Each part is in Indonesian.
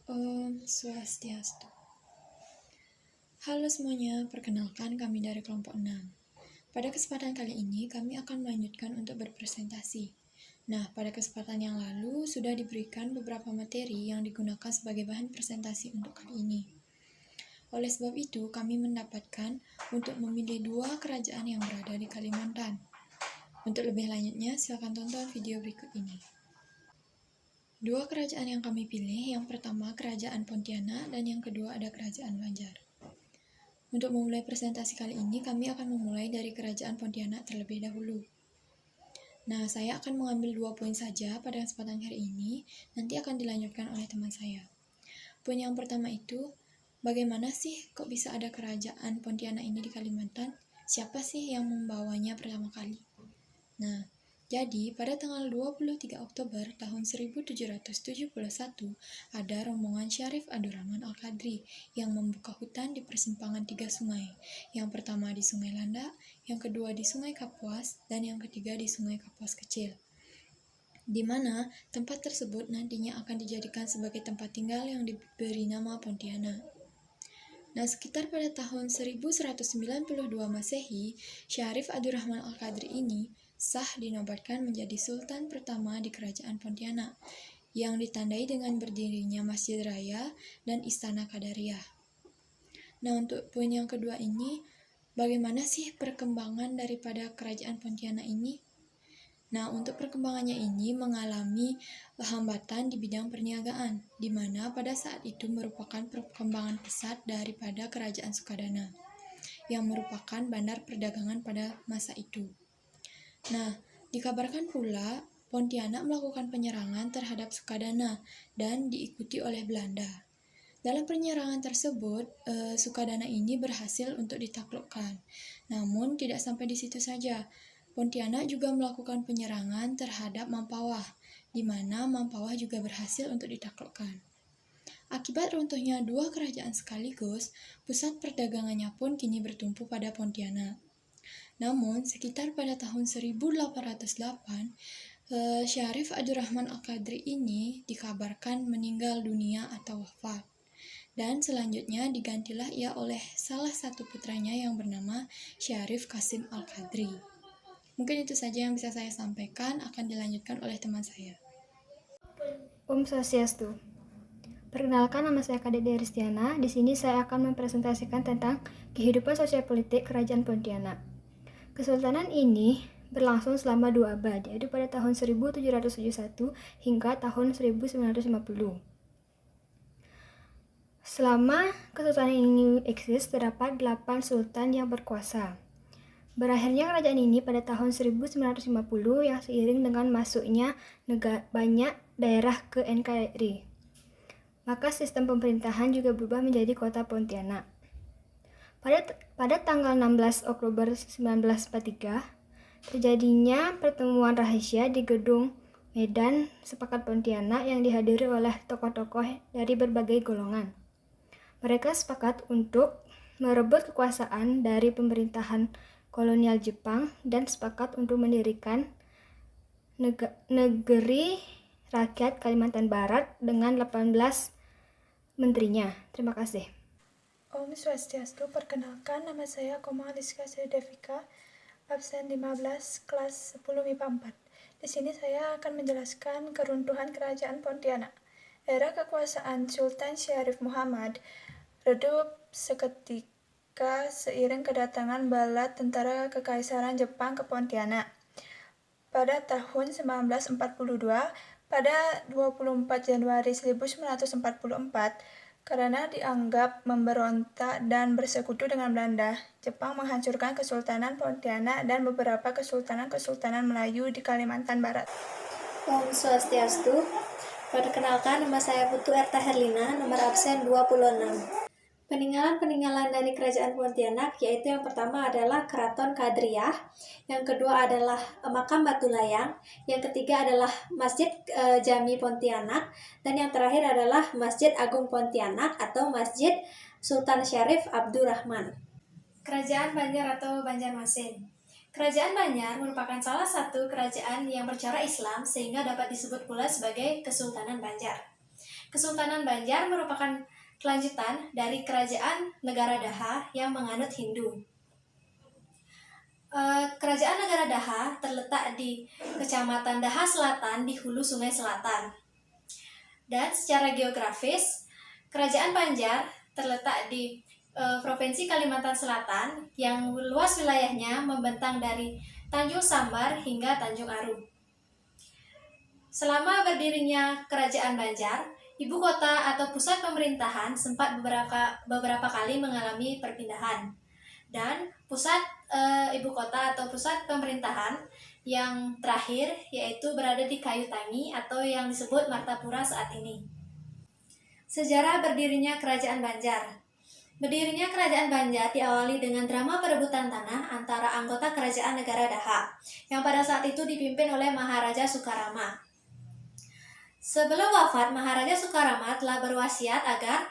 Om Swastiastu. Halo semuanya, perkenalkan kami dari kelompok 6. Pada kesempatan kali ini, kami akan melanjutkan untuk berpresentasi. Nah, pada kesempatan yang lalu sudah diberikan beberapa materi yang digunakan sebagai bahan presentasi untuk kali ini. Oleh sebab itu, kami mendapatkan untuk memilih 2 kerajaan yang berada di Kalimantan. Untuk lebih lanjutnya, silakan tonton video berikut ini. 2 kerajaan yang kami pilih, yang pertama Kerajaan Pontianak dan yang kedua ada Kerajaan Banjar. Untuk memulai presentasi kali ini, kami akan memulai dari Kerajaan Pontianak terlebih dahulu. Nah, saya akan mengambil 2 poin saja pada kesempatan hari ini, nanti akan dilanjutkan oleh teman saya. Poin yang pertama itu, bagaimana sih kok bisa ada Kerajaan Pontianak ini di Kalimantan? Siapa sih yang membawanya pertama kali? Nah, jadi pada tanggal 23 Oktober tahun 1771 ada rombongan Syarif Abdurrahman Al-Qadri yang membuka hutan di persimpangan 3 sungai. Yang pertama di Sungai Landak, yang kedua di Sungai Kapuas, dan yang ketiga di Sungai Kapuas Kecil. Di mana tempat tersebut nantinya akan dijadikan sebagai tempat tinggal yang diberi nama Pontianak. Nah, sekitar pada tahun 1192 Masehi, Syarif Abdurrahman Al-Qadri ini sah dinobatkan menjadi Sultan pertama di Kerajaan Pontianak, yang ditandai dengan berdirinya Masjid Raya dan Istana Qadariyah. Nah, untuk poin yang kedua ini, bagaimana sih perkembangan daripada Kerajaan Pontianak ini? Nah, untuk perkembangannya ini mengalami hambatan di bidang perniagaan, di mana pada saat itu merupakan perkembangan pesat daripada Kerajaan Sukadana, yang merupakan bandar perdagangan pada masa itu. Nah, dikabarkan pula Pontianak melakukan penyerangan terhadap Sukadana dan diikuti oleh Belanda. Dalam penyerangan tersebut, Sukadana ini berhasil untuk ditaklukkan. Namun, tidak sampai di situ saja. Pontianak juga melakukan penyerangan terhadap Mampawah, di mana Mampawah juga berhasil untuk ditaklukkan. Akibat runtuhnya 2 kerajaan sekaligus, pusat perdagangannya pun kini bertumpu pada Pontianak. Namun, sekitar pada tahun 1808, Syarif Abdurrahman Al-Qadri ini dikabarkan meninggal dunia atau wafat. Dan selanjutnya digantilah ia oleh salah satu putranya yang bernama Syarif Qasim Al-Qadri. Mungkin itu saja yang bisa saya sampaikan, akan dilanjutkan oleh teman saya. Om Swastiastu. Perkenalkan, nama saya Kadek Deristiana. Di sini saya akan mempresentasikan tentang kehidupan sosial politik Kerajaan Pontianak. Kesultanan ini berlangsung selama 2 abad, yaitu pada tahun 1771 hingga tahun 1950. Selama kesultanan ini eksis, terdapat 8 sultan yang berkuasa. Berakhirnya kerajaan ini pada tahun 1950 yang seiring dengan masuknya banyak daerah ke NKRI. Maka sistem pemerintahan juga berubah menjadi kota Pontianak. Pada tanggal 16 Oktober 1943, terjadinya pertemuan rahasia di Gedung Medan Sepakat Pontianak yang dihadiri oleh tokoh-tokoh dari berbagai golongan. Mereka sepakat untuk merebut kekuasaan dari pemerintahan kolonial Jepang dan sepakat untuk mendirikan negeri rakyat Kalimantan Barat dengan 18 menterinya. Terima kasih. Om Swastiastu, perkenalkan nama saya Koma Aliska Devika, absen 15, kelas 10 MIPA 4. Di sini saya akan menjelaskan keruntuhan Kerajaan Pontianak. Era kekuasaan Sultan Syarif Muhammad redup seketika seiring kedatangan bala tentara Kekaisaran Jepang ke Pontianak. Pada tahun 1942, pada 24 Januari 1944, karena dianggap memberontak dan bersekutu dengan Belanda, Jepang menghancurkan Kesultanan Pontianak dan beberapa kesultanan-kesultanan Melayu di Kalimantan Barat. Om Swastiastu. Perkenalkan, nama saya Putu Erta Herlina, nomor absen 26. Peninggalan-peninggalan dari Kerajaan Pontianak yaitu yang pertama adalah Keraton Kadriyah, yang kedua adalah Makam Batu Layang, yang ketiga adalah Masjid Jami Pontianak, dan yang terakhir adalah Masjid Agung Pontianak atau Masjid Sultan Syarif Abdurrahman. Kerajaan Banjar atau Banjarmasin. Kerajaan Banjar merupakan salah satu kerajaan yang bercara Islam sehingga dapat disebut pula sebagai Kesultanan Banjar. Kesultanan Banjar merupakan kelanjutan dari kerajaan negara Daha yang menganut Hindu. Kerajaan negara Daha terletak di Kecamatan Daha Selatan di hulu Sungai Selatan. Dan secara geografis, Kerajaan Banjar terletak di Provinsi Kalimantan Selatan yang luas wilayahnya membentang dari Tanjung Sambar hingga Tanjung Aru. Selama berdirinya Kerajaan Banjar, ibu kota atau pusat pemerintahan sempat beberapa kali mengalami perpindahan. Dan pusat ibu kota atau pusat pemerintahan yang terakhir yaitu berada di Kayu Tangi atau yang disebut Martapura saat ini. Sejarah berdirinya Kerajaan Banjar. Berdirinya Kerajaan Banjar diawali dengan drama perebutan tanah antara anggota Kerajaan Negara Daha yang pada saat itu dipimpin oleh Maharaja Sukarama. Sebelum wafat, Maharaja Sukarama telah berwasiat agar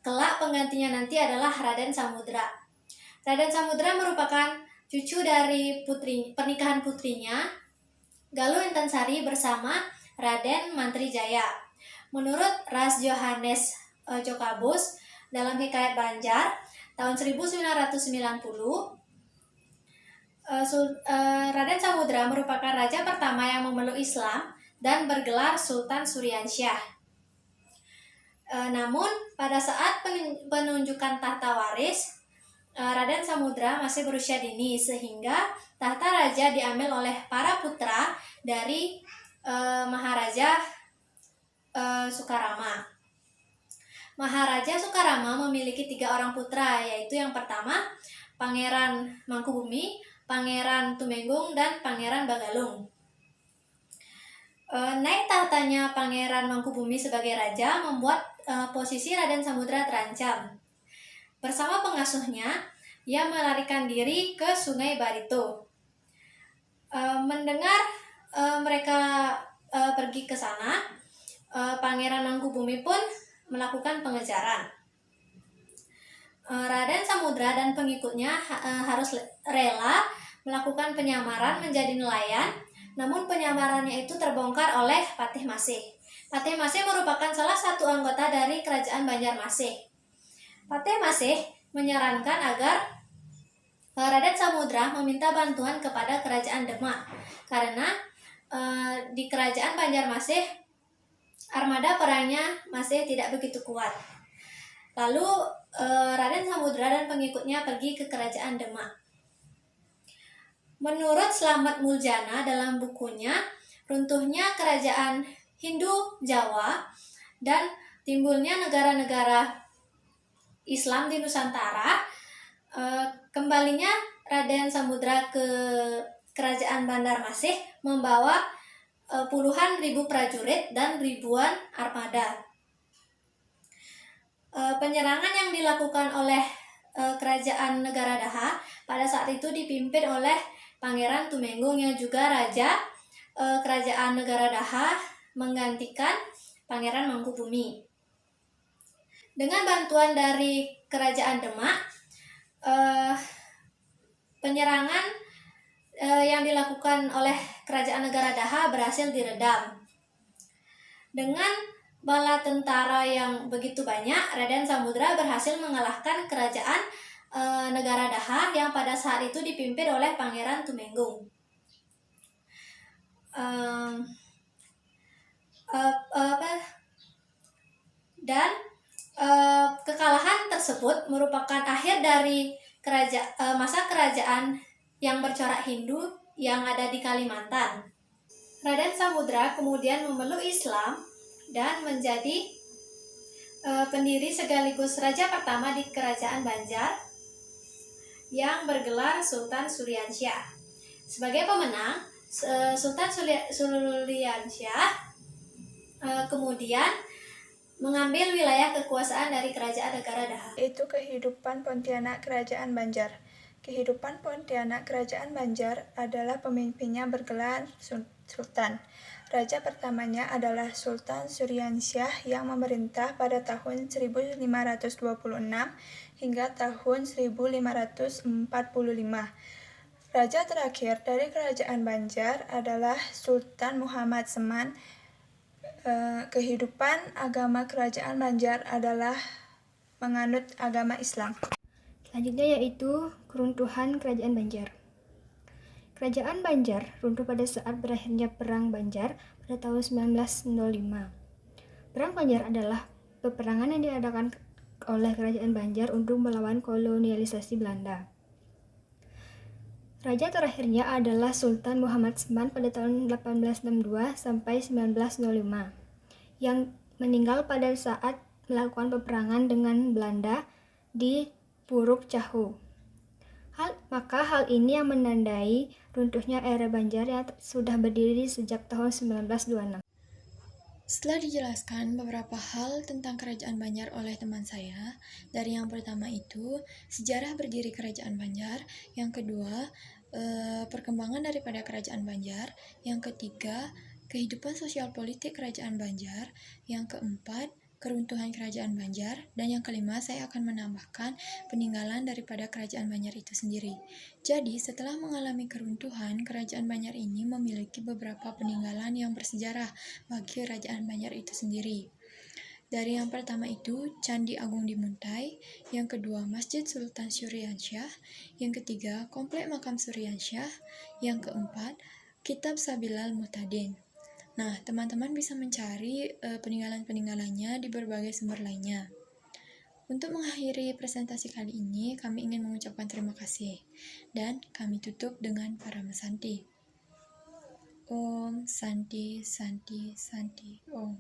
kelak penggantinya nanti adalah Raden Samudra. Raden Samudra merupakan cucu dari pernikahan putrinya, Galuh Intansari bersama Raden Mantrijaya. Menurut Ras Johannes Jokabus, dalam Hikayat Banjar, tahun 1990, Raden Samudra merupakan raja pertama yang memeluk Islam dan bergelar Sultan Suryansyah. Namun, pada saat penunjukan tahta waris, Raden Samudra masih berusia dini sehingga tahta raja diambil oleh para putra dari Maharaja Sukarama. Maharaja Sukarama memiliki 3 orang putra, yaitu yang pertama Pangeran Mangkubumi, Pangeran Tumenggung, dan Pangeran Bagalung. Naik tahtanya Pangeran Mangkubumi sebagai raja membuat posisi Raden Samudra terancam. Bersama pengasuhnya, ia melarikan diri ke Sungai Barito. Mendengar mereka pergi ke sana, Pangeran Mangkubumi pun melakukan pengejaran. Raden Samudra dan pengikutnya harus rela melakukan penyamaran menjadi nelayan, namun penyamarannya itu terbongkar oleh Patih Masih. Patih Masih merupakan salah satu anggota dari Kerajaan Banjarmasih. Patih Masih menyarankan agar Raden Samudra meminta bantuan kepada Kerajaan Demak, karena di Kerajaan Banjarmasih armada perangnya masih tidak begitu kuat. Lalu Raden Samudra dan pengikutnya pergi ke Kerajaan Demak. Menurut Slamet Muljana dalam bukunya Runtuhnya Kerajaan Hindu Jawa dan Timbulnya Negara-negara Islam di Nusantara, kembalinya Raden Samudra ke Kerajaan Banjarmasih membawa puluhan ribu prajurit dan ribuan armada. Penyerangan yang dilakukan oleh Kerajaan Negara Daha pada saat itu dipimpin oleh Pangeran Tumenggung yang juga raja Kerajaan Negara Daha menggantikan Pangeran Mangkubumi. Dengan bantuan dari Kerajaan Demak, penyerangan yang dilakukan oleh Kerajaan Negara Daha berhasil diredam. Dengan bala tentara yang begitu banyak, Raden Samudra berhasil mengalahkan Kerajaan Negara Daha yang pada saat itu dipimpin oleh Pangeran Tumenggung. Dan kekalahan tersebut merupakan akhir dari masa kerajaan yang bercorak Hindu yang ada di Kalimantan. Raden Samudra kemudian memeluk Islam dan menjadi pendiri sekaligus raja pertama di Kerajaan Banjar yang bergelar Sultan Suryansyah. Sebagai pemenang, Sultan Suryansyah kemudian mengambil wilayah kekuasaan dari Kerajaan Negara Daha. Itu kehidupan Pontianak Kerajaan Banjar. Kehidupan Pontianak Kerajaan Banjar adalah pemimpinnya bergelar Sultan. Raja pertamanya adalah Sultan Suryansyah yang memerintah pada tahun 1526 hingga tahun 1545. Raja terakhir dari Kerajaan Banjar adalah Sultan Muhammad Seman Kehidupan agama Kerajaan Banjar adalah menganut agama Islam. Selanjutnya yaitu keruntuhan Kerajaan Banjar. Kerajaan Banjar runtuh pada saat berakhirnya Perang Banjar pada tahun 1905. Perang Banjar adalah peperangan yang diadakan oleh Kerajaan Banjar untuk melawan kolonialisasi Belanda. Raja terakhirnya adalah Sultan Muhammad Seman pada tahun 1862 sampai 1905, yang meninggal pada saat melakukan peperangan dengan Belanda di Puruk Cahu. Maka hal ini yang menandai runtuhnya era Banjar yang sudah berdiri sejak tahun 1926. Setelah dijelaskan beberapa hal tentang Kerajaan Banjar oleh teman saya, dari yang pertama itu sejarah berdiri Kerajaan Banjar, yang kedua perkembangan daripada Kerajaan Banjar, yang ketiga kehidupan sosial politik Kerajaan Banjar, yang keempat keruntuhan Kerajaan Banjar, dan yang kelima saya akan menambahkan peninggalan daripada Kerajaan Banjar itu sendiri. Jadi setelah mengalami keruntuhan, Kerajaan Banjar ini memiliki beberapa peninggalan yang bersejarah bagi Kerajaan Banjar itu sendiri. Dari yang pertama itu Candi Agung di Muntai, yang kedua Masjid Sultan Syuriansyah, yang ketiga Komplek Makam Syuriansyah, yang keempat Kitab Sabilal Muhtadin. Nah, teman-teman bisa mencari peninggalan-peninggalannya di berbagai sumber lainnya. Untuk mengakhiri presentasi kali ini, kami ingin mengucapkan terima kasih, dan kami tutup dengan Parama Santi. Om Santi Santi Santi Om.